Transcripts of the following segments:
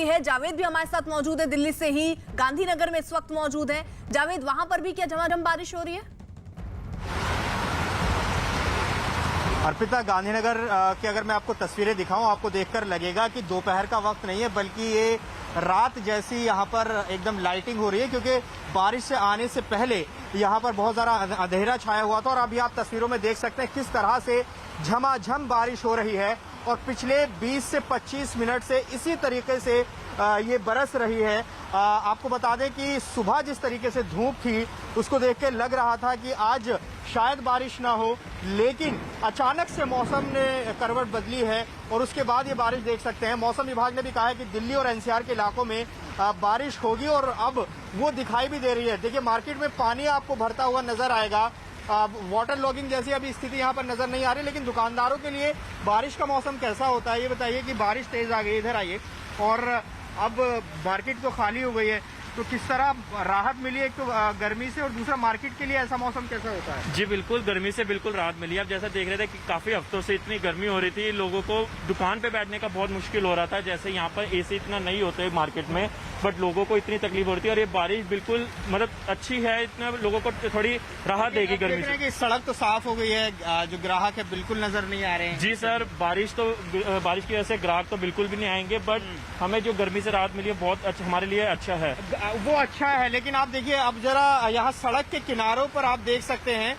है। जावेद भी हमारे साथ मौजूद है, दिल्ली से ही गांधीनगर में इस वक्त मौजूद है। जावेद, वहां पर भी क्या झमाझम बारिश हो रही है? अर्पिता, गांधीनगर की अगर मैं आपको तस्वीरें दिखाऊं, आपको देखकर लगेगा कि दोपहर का वक्त नहीं है बल्कि ये रात जैसी यहाँ पर एकदम लाइटिंग हो रही है, क्योंकि बारिश से आने से पहले यहाँ पर बहुत ज़्यादा अंधेरा छाया हुआ था और अभी आप तस्वीरों में देख सकते हैं किस तरह से झमाझम बारिश हो रही है और पिछले 20 से 25 मिनट से इसी तरीके से ये बरस रही है। आपको बता दें कि सुबह जिस तरीके से धूप थी उसको देख के लग रहा था कि आज शायद बारिश ना हो, लेकिन अचानक से मौसम ने करवट बदली है और उसके बाद ये बारिश देख सकते हैं। मौसम विभाग ने भी कहा है कि दिल्ली और एनसीआर के इलाकों में बारिश होगी और अब वो दिखाई भी दे रही है। देखिए, मार्केट में पानी आपको भरता हुआ नजर आएगा। वाटर लॉगिंग जैसी अभी स्थिति यहाँ पर नजर नहीं आ रही, लेकिन दुकानदारों के लिए बारिश का मौसम कैसा होता है ये बताइए। कि बारिश तेज आ गई, इधर आइए, और अब मार्केट तो खाली हो गई है, तो किस तरह राहत मिली? एक तो गर्मी से और दूसरा मार्केट के लिए ऐसा मौसम कैसा होता है? जी बिल्कुल, गर्मी से बिल्कुल राहत मिली। आप जैसा देख रहे थे कि काफी हफ्तों से इतनी गर्मी हो रही थी, लोगों को दुकान पे बैठने का बहुत मुश्किल हो रहा था। जैसे यहाँ पर एसी इतना नहीं होते मार्केट में, बट लोगों को इतनी तकलीफ हो रही थी और ये बारिश बिल्कुल मतलब अच्छी है, इतना लोगों को थोड़ी राहत देगी गर्मी से। कि सड़क तो साफ हो गई है, जो ग्राहक है बिल्कुल नजर नहीं आ रहे हैं। जी सर, बारिश की वजह से ग्राहक तो बिल्कुल भी नहीं आएंगे, बट हमें जो गर्मी से राहत मिली है बहुत अच्छा, हमारे लिए अच्छा है। वो अच्छा है, लेकिन आप देखिए अब जरा यहाँ सड़क के किनारों पर आप देख सकते हैं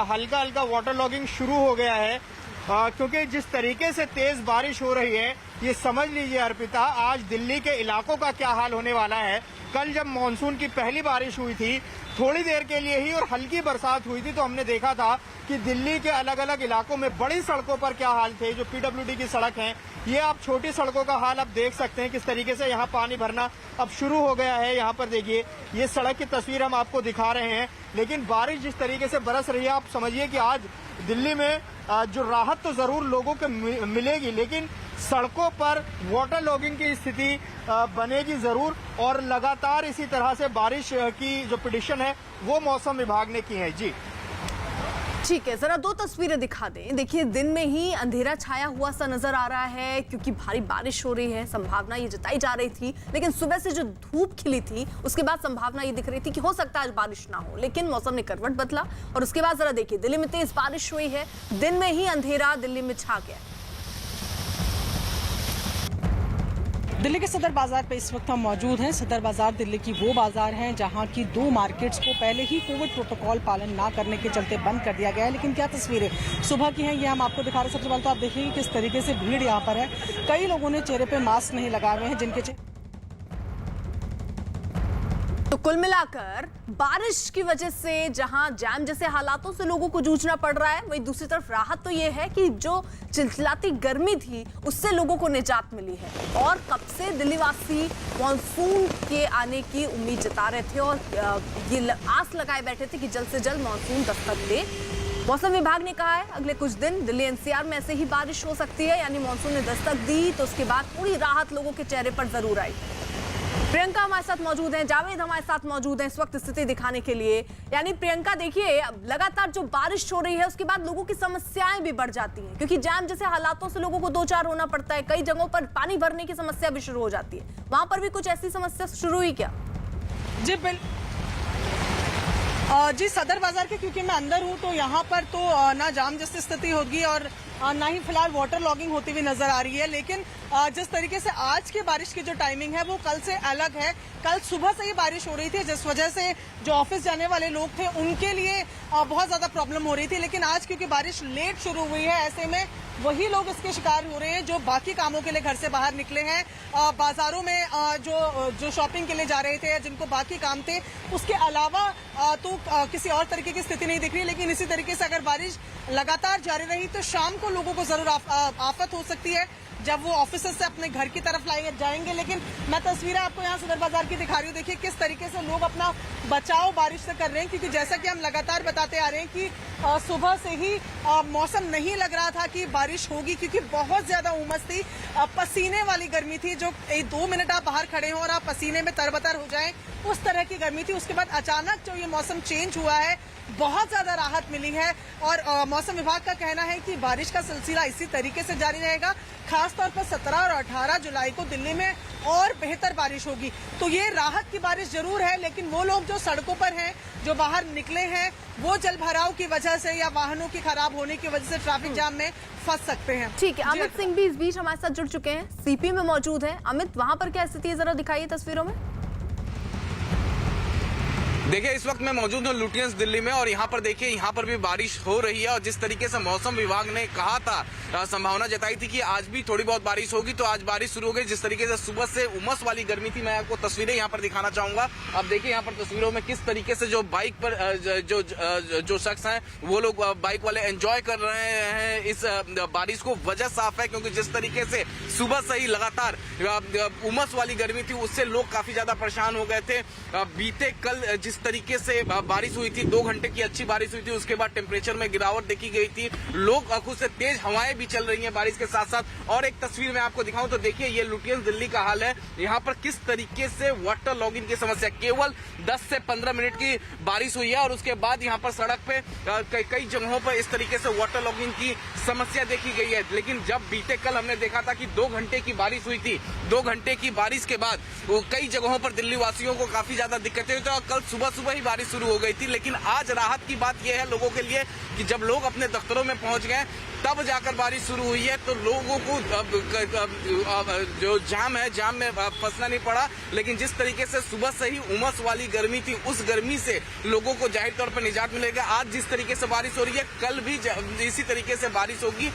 हल्का हल्का वाटर लॉगिंग शुरू हो गया है, क्योंकि जिस तरीके से तेज बारिश हो रही है ये समझ लीजिए अर्पिता, आज दिल्ली के इलाकों का क्या हाल होने वाला है। कल जब मानसून की पहली बारिश हुई थी, थोड़ी देर के लिए ही और हल्की बरसात हुई थी, तो हमने देखा था कि दिल्ली के अलग अलग इलाकों में बड़ी सड़कों पर क्या हाल थे। जो पीडब्ल्यूडी की सड़क है, ये आप छोटी सड़कों का हाल आप देख सकते हैं किस तरीके से यहाँ पानी भरना अब शुरू हो गया है। यहाँ पर देखिए, ये सड़क की तस्वीर हम आपको दिखा रहे हैं, लेकिन बारिश जिस तरीके से बरस रही है, आप समझिए कि आज दिल्ली में जो राहत तो जरूर लोगों को मिलेगी, लेकिन सड़कों पर वाटर लॉगिंग की स्थिति बनेगी जरूर। और लगातार इसी तरह से बारिश की जो प्रेडिक्शन है वो मौसम विभाग ने की है। जी ठीक है, जरा दो तस्वीरें दिखा दें। देखिए, दिन में ही अंधेरा छाया हुआ सा नजर आ रहा है क्योंकि भारी बारिश हो रही है, संभावना ये जताई जा रही थी। लेकिन सुबह से जो धूप खिली थी उसके बाद संभावना ये दिख रही थी कि हो सकता है आज बारिश ना हो, लेकिन मौसम ने करवट बदला और उसके बाद जरा देखिए, दिल्ली में तेज बारिश हुई है, दिन में ही अंधेरा दिल्ली में छा गया। दिल्ली के सदर बाजार पे इस वक्त हम मौजूद हैं। सदर बाजार दिल्ली की वो बाजार है जहां की दो मार्केट्स को पहले ही कोविड प्रोटोकॉल पालन ना करने के चलते बंद कर दिया गया है। लेकिन क्या तस्वीरें सुबह की हैं ये हम आपको दिखा रहे हैं। सबसे पहले तो आप देखिए किस तरीके से भीड़ यहाँ पर है। कई लोगों ने चेहरे पे मास्क नहीं लगाए हुए हैं, जिनके तो कुल मिलाकर बारिश की वजह से जहां जैम जैसे हालातों से लोगों को जूझना पड़ रहा है, वहीं दूसरी तरफ राहत तो ये है कि जो चिलचिलाती गर्मी थी उससे लोगों को निजात मिली है। और कब से दिल्ली वासी मानसून के आने की उम्मीद जता रहे थे और ये आस लगाए बैठे थे कि जल्द से जल्द मानसून दस्तक दे। मौसम विभाग ने कहा है अगले कुछ दिन दिल्ली एनसीआर में ऐसे ही बारिश हो सकती है, यानी मानसून ने दस्तक दी तो उसके बाद थोड़ी राहत लोगों के चेहरे पर जरूर आई। प्रियंका हमारे साथ मौजूद हैं, जावेद हमारे साथ मौजूद हैं इस वक्त स्थिति दिखाने के लिए। यानी प्रियंका, देखिए लगातार जो बारिश हो रही है उसके बाद लोगों की समस्याएं भी बढ़ जाती हैं, क्योंकि जाम जैसे हालातों से लोगों को दो चार होना पड़ता है। कई जगहों पर पानी भरने की समस्या भी शुरू हो जाती है, वहां पर भी कुछ ऐसी समस्या शुरू हुई क्या? जी सदर बाजार के, क्योंकि मैं अंदर हूँ तो यहाँ पर तो ना जाम जैसी स्थिति होगी और ना ही फिलहाल वाटर लॉगिंग होती हुई नजर आ रही है। लेकिन जिस तरीके से आज की बारिश की जो टाइमिंग है वो कल से अलग है। कल सुबह से ही बारिश हो रही थी, जिस वजह से जो ऑफिस जाने वाले लोग थे उनके लिए बहुत ज्यादा प्रॉब्लम हो रही थी। लेकिन आज क्योंकि बारिश लेट शुरू हुई है, ऐसे में वही लोग इसके शिकार हो रहे हैं जो बाकी कामों के लिए घर से बाहर निकले हैं। बाजारों में जो शॉपिंग के लिए जा रहे थे, जिनको बाकी काम थे, उसके अलावा तो किसी और तरीके की स्थिति नहीं दिख रही। लेकिन इसी तरीके से अगर बारिश लगातार जारी रही तो शाम को लोगों को जरूर आफत हो सकती है जब वो ऑफिस से अपने घर की तरफ जाएंगे। लेकिन मैं तस्वीरें आपको यहाँ सदर बाजार की दिखा रही हूँ। देखिए किस तरीके से लोग अपना बचाव बारिश से कर रहे हैं, क्योंकि जैसा कि हम लगातार बताते आ रहे हैं कि सुबह से ही मौसम नहीं लग रहा था कि बारिश होगी, क्योंकि बहुत ज्यादा उमस थी, पसीने वाली गर्मी थी। जो 2 मिनट आप बाहर खड़े हो और आप पसीने में तरबतर हो जाएं, उस तरह की गर्मी थी। उसके बाद अचानक जो ये मौसम चेंज हुआ है, बहुत ज्यादा राहत मिली है। और मौसम विभाग का कहना है कि बारिश का सिलसिला इसी तरीके से जारी रहेगा। खासतौर पर 17 और 18 जुलाई को दिल्ली में और बेहतर बारिश होगी। तो ये राहत की बारिश जरूर है, लेकिन वो लोग जो सड़कों पर हैं, जो बाहर निकले हैं, वो जल भराव की वजह से या वाहनों की खराब होने की वजह से ट्रैफिक जाम में फंस सकते हैं। ठीक है, अमित सिंह भी इस बीच हमारे साथ जुड़ चुके हैं, सीपी में मौजूद है। अमित, वहां पर क्या स्थिति है, जरा दिखाइए तस्वीरों में। देखिए, इस वक्त मैं मौजूद हूँ लुटियंस दिल्ली में और यहाँ पर देखिए, यहाँ पर भी बारिश हो रही है और जिस तरीके से मौसम विभाग ने कहा था, संभावना जताई थी कि आज भी थोड़ी बहुत बारिश होगी, तो आज बारिश शुरू हो गई। जिस तरीके से सुबह से उमस वाली गर्मी थी, मैं आपको तस्वीरें यहाँ पर दिखाना चाहूंगा। अब देखिए यहाँ पर तस्वीरों में किस तरीके से जो बाइक पर जो शख्स हैं वो लोग बाइक वाले एंजॉय कर रहे हैं इस बारिश को। वजह साफ है क्योंकि जिस तरीके से सुबह से ही लगातार उमस वाली गर्मी थी, उससे लोग काफी ज्यादा परेशान हो गए थे। बीते कल जिस तरीके से बारिश हुई थी, 2 घंटे की अच्छी बारिश हुई थी, उसके बाद टेम्परेचर में गिरावट देखी गई थी। लोग खुद से तेज हवाएं भी चल रही हैं बारिश के साथ साथ। और एक तस्वीर मैं आपको दिखाऊं तो देखिए, ये लुटियंस दिल्ली का हाल है। यहाँ पर किस तरीके से वाटर लॉगिंग की समस्या, केवल 10 से 15 मिनट की बारिश हुई है और उसके बाद यहाँ पर सड़क पे कई जगहों पर इस तरीके से वाटर लॉगिंग की समस्या देखी गई है। लेकिन जब बीते कल हमने देखा था कि 2 घंटे की बारिश हुई थी, 2 घंटे की बारिश के बाद कई जगहों पर दिल्ली वासियों को काफी ज्यादा दिक्कतें हुई थी और कल सुबह ही बारिश शुरू हो गई थी। लेकिन आज राहत की बात यह है लोगों के लिए कि जब लोग अपने दफ्तरों में पहुंच गए तब जाकर बारिश शुरू हुई है, तो लोगों को जो जाम है, जाम में फंसना नहीं पड़ा। लेकिन जिस तरीके से सुबह से ही उमस वाली गर्मी थी, उस गर्मी से लोगों को जाहिर तौर पर निजात मिलेगा। आज जिस तरीके से बारिश हो रही है, कल भी इसी तरीके से बारिश होगी,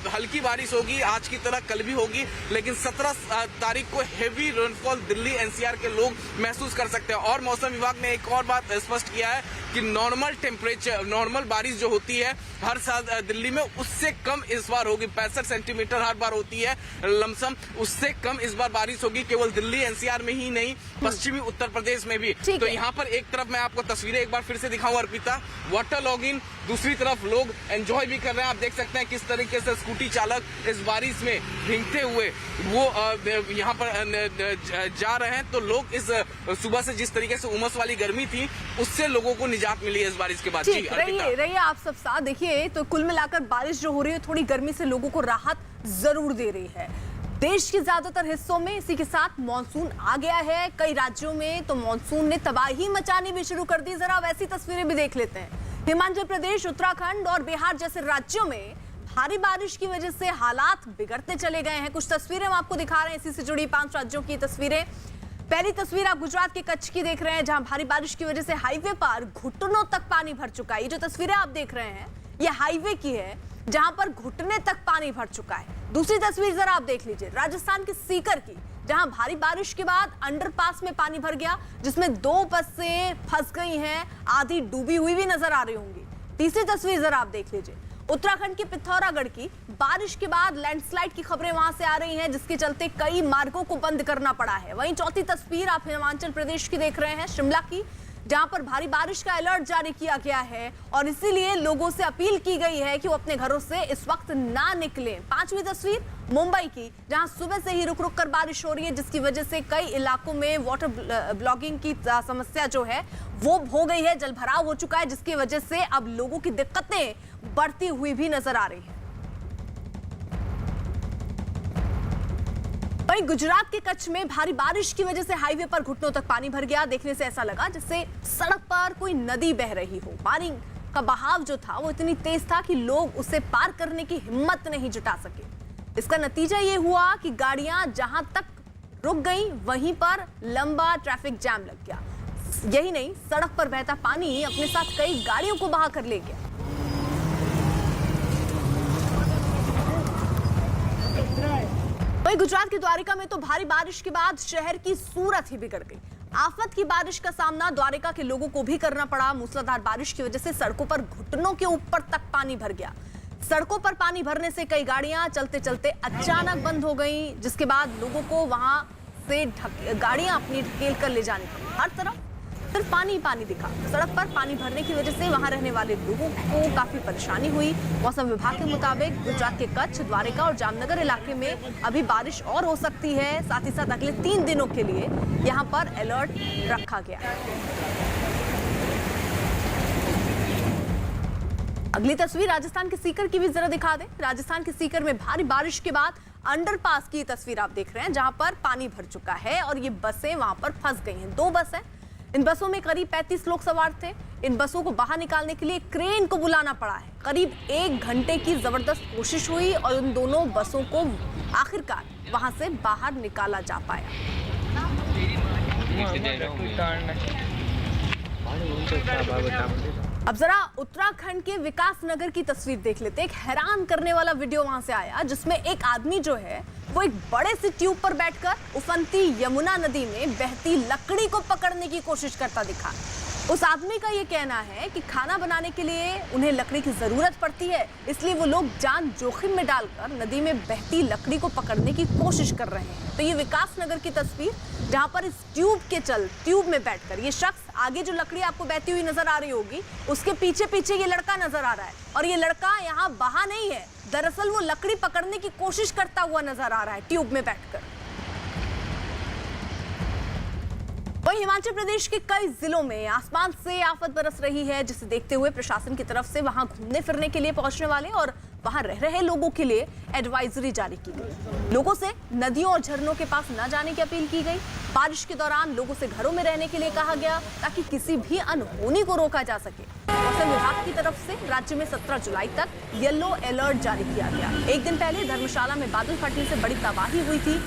हल्की बारिश होगी, आज की तरह कल भी होगी। लेकिन 17 तारीख को हेवी रेनफॉल दिल्ली एनसीआर के लोग महसूस कर सकते हैं। और मौसम विभाग ने एक और बात स्पष्ट किया है कि नॉर्मल टेम्परेचर, नॉर्मल बारिश जो होती है हर साल दिल्ली में, उससे कम इस बार होगी। 65 सेंटीमीटर हर बार होती है लमसम, उससे कम इस बार बारिश होगी। केवल दिल्ली एनसीआर में ही नहीं, पश्चिमी उत्तर प्रदेश में भी। तो यहाँ पर एक तरफ मैं आपको तस्वीरें एक बार फिर से दिखाऊं अर्पिता, वाटर लॉगिंग, दूसरी तरफ लोग एंजॉय भी कर रहे हैं। आप देख सकते हैं किस तरीके से स्कूटी चालक इस बारिश में भीगते हुए वो यहाँ पर जा रहे हैं। तो लोग इस सुबह से जिस तरीके से उमस वाली गर्मी थी, उससे लोगों को निजात मिली है इस बारिश के बाद। जी रहिए आप सब साथ। देखिए, तो कुल मिलाकर बारिश जो हो रही है, थोड़ी गर्मी से लोगों को राहत जरूर दे रही है। देश के ज्यादातर हिस्सों में इसी के साथ मानसून आ गया है। कई राज्यों में तो मानसून ने तबाही मचानी भी शुरू कर दी। जरा वैसी तस्वीरें भी देख लेते हैं। हिमाचल प्रदेश, उत्तराखंड और बिहार जैसे राज्यों में भारी बारिश की वजह से हालात बिगड़ते चले गए हैं। कुछ तस्वीरें हम आपको दिखा रहे हैं, इसी से जुड़ी 5 राज्यों की तस्वीरें। पहली तस्वीर आप गुजरात के कच्छ की देख रहे हैं, जहां भारी बारिश की वजह से हाईवे पर घुटनों तक पानी भर चुका है। ये जो तस्वीरें आप देख रहे हैं, ये हाईवे की है, जहां पर घुटने तक पानी भर चुका है। दूसरी तस्वीर जरा आप देख लीजिए, राजस्थान के सीकर की, जहां भारी बारिश के बाद अंडरपास में पानी भर गया, जिसमें 2 बसें फंस गई हैं, आधी डूबी हुई भी नजर आ रही होंगी। तीसरी तस्वीर जरा आप देख लीजिए, उत्तराखंड के पिथौरागढ़ की, बारिश के बाद लैंडस्लाइड की खबरें वहां से आ रही हैं, जिसके चलते कई मार्गों को बंद करना पड़ा है। वहीं चौथी तस्वीर आप हिमाचल प्रदेश की देख रहे हैं, शिमला की, जहां पर भारी बारिश का अलर्ट जारी किया गया है और इसीलिए लोगों से अपील की गई है कि वो अपने घरों से इस वक्त ना निकलें। 5वीं तस्वीर मुंबई की, जहां सुबह से ही रुक रुक कर बारिश हो रही है, जिसकी वजह से कई इलाकों में वाटर ब्लॉगिंग की समस्या जो है वो हो गई है, जलभराव हो चुका है, जिसकी वजह से अब लोगों की दिक्कतें बढ़ती हुई भी नजर आ रही है। वहीं गुजरात के कच्छ में भारी बारिश की वजह से हाईवे पर घुटनों तक पानी भर गया। देखने से ऐसा लगा जैसे सड़क पर कोई नदी बह रही हो। पानी का बहाव जो था वो इतनी तेज था कि लोग उसे पार करने की हिम्मत नहीं जुटा सके। इसका नतीजा ये हुआ कि गाड़ियां जहां तक रुक गई, वहीं पर लंबा ट्रैफिक जाम लग गया। यही नहीं, सड़क पर बहता पानी अपने साथ कई गाड़ियों को बहा कर ले गया। वहीं गुजरात के द्वारिका में तो भारी बारिश के बाद शहर की सूरत ही बिगड़ गई। आफत की बारिश का सामना द्वारिका के लोगों को भी करना पड़ा। मूसलाधार बारिश की वजह से सड़कों पर घुटनों के ऊपर तक पानी भर गया। सड़कों पर पानी भरने से कई गाड़ियां चलते चलते अचानक बंद हो गई, जिसके बाद लोगों को वहां से गाड़ियां अपनी ढकेल कर ले जानी पड़ी। हर तरफ सिर्फ पानी पानी दिखा। सड़क पर पानी भरने की वजह से वहां रहने वाले लोगों को काफी परेशानी हुई। मौसम विभाग के मुताबिक गुजरात के कच्छ, द्वारिका और जामनगर इलाके में अभी बारिश और हो सकती है। साथ ही साथ अगले 3 दिनों के लिए यहां पर अलर्ट रखा गया है। अगली तस्वीर राजस्थान के सीकर की भी जरा दिखा दें। राजस्थान के सीकर में भारी बारिश के बाद अंडरपास की तस्वीर आप देख रहे हैं जहां पर पानी भर चुका है और ये बसें वहां पर फंस गई हैं। 2 बस हैं, इन बसों में करीब 35 लोग सवार थे। इन बसों को बाहर निकालने के लिए क्रेन को बुलाना पड़ा है। करीब 1 घंटे की जबरदस्त कोशिश हुई और उन दोनों बसों को आखिरकार वहां से बाहर निकाला जा पाया। अब जरा उत्तराखंड के विकास नगर की तस्वीर देख लेते हैं। एक हैरान करने वाला वीडियो वहां से आया जिसमें एक आदमी जो है वो एक बड़े से ट्यूब पर बैठकर उफनती यमुना नदी में बहती लकड़ी को पकड़ने की कोशिश करता दिखा। उस आदमी का ये कहना है कि खाना बनाने के लिए उन्हें लकड़ी की जरूरत पड़ती है, इसलिए वो लोग जान जोखिम में डालकर नदी में बहती लकड़ी को पकड़ने की कोशिश कर रहे हैं। तो ये विकास नगर की तस्वीर जहां पर इस ट्यूब में बैठकर ये शख्स, आगे जो लकड़ी आपको बहती हुई नजर आ रही होगी उसके पीछे पीछे ये लड़का नजर आ रहा है और ये लड़का यहाँ बहा नहीं है, दरअसल वो लकड़ी पकड़ने की कोशिश करता हुआ नजर आ रहा है ट्यूब में बैठकर। वहीं हिमाचल प्रदेश के कई जिलों में आसमान से आफत बरस रही है, जिसे देखते हुए प्रशासन की तरफ से वहां घूमने फिरने के लिए पहुंचने वाले और वहां रह रहे लोगों के लिए एडवाइजरी जारी की गई। लोगों से नदियों और झरनों के पास न जाने की अपील की गई। बारिश के दौरान लोगों से घरों में रहने के लिए कहा गया ताकि किसी भी अनहोनी को रोका जा सके। मौसम विभाग की तरफ से राज्य में 17 जुलाई तक येलो अलर्ट जारी किया गया। एक दिन पहले धर्मशाला में बादल फटने से बड़ी तबाही हुई थी।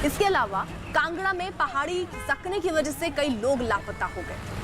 इसके अलावा कांगड़ा में पहाड़ी खिसकने की वजह से कई लोग लापता हो गए।